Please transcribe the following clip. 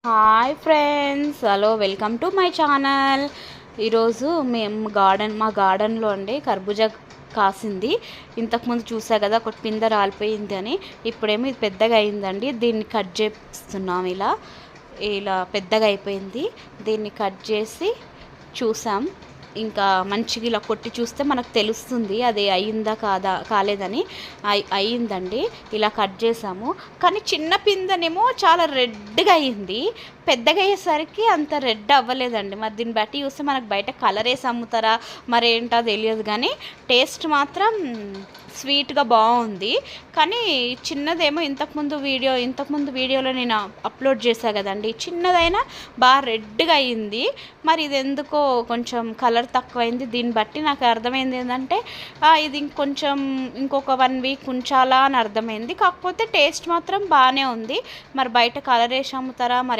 Hi friends, hello, welcome to my channel. ఈరోజు మేము మా గార్డెన్లో అండి కర్బూజా కాసింది. ఇంతకుముందు చూసా కదా, ఒక పిందె రాలిపోయింది అని. ఇప్పుడేమో ఇది పెద్దగా అయిందండి. దీన్ని కట్ చేస్తున్నాం. ఇలా ఇలా పెద్దగా అయిపోయింది. దీన్ని కట్ చేసి చూసాం. ఇంకా మంచిగా ఇలా కొట్టి చూస్తే మనకు తెలుస్తుంది అది అయిందా కాలేదని. అయ్యిందండి. ఇలా కట్ చేసాము. కానీ చిన్న పిందెనేమో చాలా రెడ్గా అయ్యింది. పెద్దగా అయ్యేసరికి అంత రెడ్ అవ్వలేదండి. మరి దీన్ని బట్టి చూస్తే మనకు బయట కలర్ వేసి అమ్ముతారా మరేంటో తెలియదు, కానీ టేస్ట్ మాత్రం స్వీట్గా బాగుంది. కానీ చిన్నదేమో ఇంతకుముందు వీడియోలో నేను అప్లోడ్ చేశాను కదండి, చిన్నదైనా బాగా రెడ్గా అయ్యింది. మరి ఇది ఎందుకో కొంచెం కలర్ తక్కువైంది. దీన్ని బట్టి నాకు అర్థమైంది ఏంటంటే ఇది ఇంకొక 1 వీక్ ఉంచాలా అని అర్థమైంది. కాకపోతే టేస్ట్ మాత్రం బాగానే ఉంది. మరి బయట కలర్ వేసి అమ్ముతారా మరి